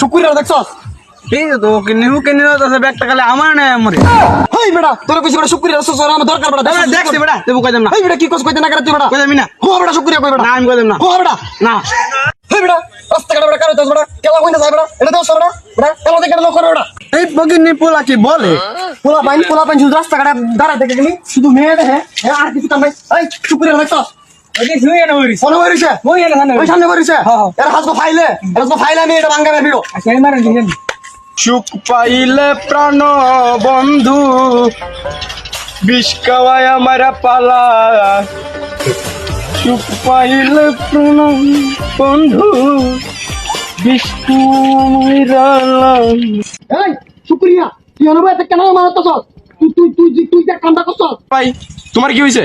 শুকুরিয়া দেখছস এই তো কিনে তো ব্যাগটা খালি আমার না আমারে হেই বেটা তোর কইছি বেটা শুকুরিয়া দেখছস আমার দরকার বেটা দেখছি বেটা তুই কইতাম না হেই বেটা কি কস কইতে না করে তুই বেটা কইতাম না হো বেটা শুকুরিয়া কই বেটা না আমি কইতাম না হো বেটা না হেই বেটা রাস্তা কাটা বেটা কারো দস বেটা কেলা কইনা যায় বেটা এটা দস বেটা বেটা কেলা দেখে লোক করে বেটা এই বগিনি পোলা কি বলে পোলা পাইন শুধু রাস্তা কাটা দাঁড়ায় দেখে গেলি শুধু মেয়ে দেখে আর কিছু কাম নাই এই শুকুরিয়া দেখছস এই শুয়ে না হইরিস ফোন হইছে ওই এনে ওই সামনে হইছে এর হাজকো ফাইলে আমি এটা ভাঙা ভিডিও সেই মারেন দিছেন সুখ পাইলে প্রাণ বন্ধু বিষ খাওয়ায় আমার পালা সুখ পাইলে প্রাণ বন্ধু বিষ খাওয়াই এই শুকুরিয়া তুই অনুভব এত কেন মারতেছ তুই যে কামটা করছস ভাই তোমার কি হইছে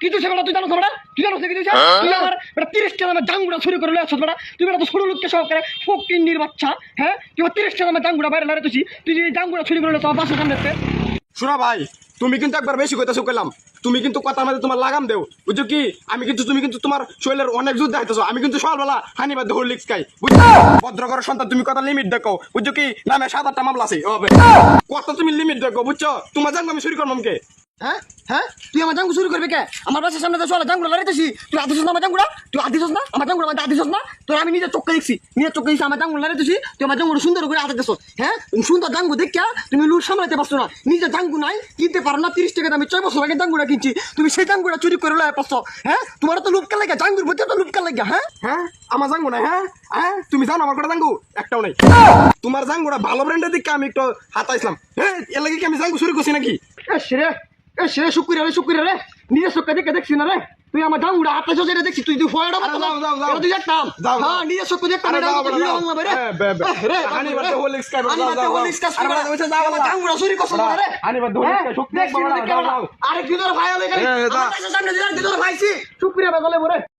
কিছু সেটা তুই জানো বেটা তুই জানো কি দিছ তুই আমার বেটা 30 টাকা আমার জাঙ্গুড়া চুরি করে লইছস বেটা তুই বেটা তো ছোট লোককে সহকারে ফকিন্নির বাচ্চা হ্যাঁ তুই 30 টাকা আমার জাঙ্গুড়া বাইরে লারে তুই যে জাঙ্গুড়া চুরি করে লইছস বাসা সামনে শোনা ভাই তুমি কিন্তু একবার বেশি কইতাছো কইলাম তুমি কিন্তু কথার মধ্যে তোমার লাগাম দেও বুঝছো কি তুমি কিন্তু তোমার শরীরের অনেক যুদ্ধ দেখাইতেছো আমি কিন্তু সকালবেলা হানিবাদ হরলিক্স খাই বুঝছো ভদ্রঘরের সন্তান তুমি কথা লিমিট দেখো বুঝছো কি নামে 7-8টা মামলা আছে কত তুমি লিমিট দেখো বুঝছো তোমার জানবো আমি চুরি করলাম কে হ্যাঁ হ্যাঁ তুই আমার জাঙ্গু চুরি করবি কে আমার বাসার সামনে তো চলে জাঙ্গুড়া লারিতেছি তুই আদিছস না আমার জাঙ্গুড়া তুই আদিছস না আমার জাঙ্গুড়া মানে আদিছস না তোর আমি নিজে চোখে দেখছি আমার জাঙ্গুড়া লারিতেছি তুই আমার জাঙ্গুড়া সুন্দর করে আদা দেছস হ্যাঁ সুন্দর জাঙ্গু দেখিয়া তুমি লুট সামলাতে পারছো না নিজে জাঙ্গু নাই কিনতে পারো না 30 টাকা আমি 6 বছর আগে জাঙ্গুড়া কিনছি তুমি সেই জাঙ্গুড়া চুরি করে লয়ে পাচ্ছ হ্যাঁ তোমার তো লুটকা লাগে জাঙ্গুর মধ্যে তো লুটকা লাগে হ্যাঁ হ্যাঁ আমার জাঙ্গু নাই হ্যাঁ হ্যাঁ তুমি জানো আমার কথা জাঙ্গু একটাও নাই তোমার জাঙ্গুটা ভালো ব্র্যান্ডের দিকে আমি একটু হাতাইছিলাম হ্যাঁ এর লাগে কি আমি জাঙ্গু চুরি করছি নাকি সেরে শুকুরিয়া রে নিজের চোখে দেখে দেখছি না রে তুই আমার জাঙ্গুড়া হাতাইছ যেটা দেখছি তুই ফয়টা যাও তুই দেখতাম যাও হ্যাঁ নিজের চোখে দেখতাম হানিবাদ হরলিক্স খাই জাঙ্গুড়া চুরি করছ না রে হানিবাদ হরলিক্স শক্তি আরে কি তোর ভাই হলে ভাইছি শুকুরিয়া বাজালে বরে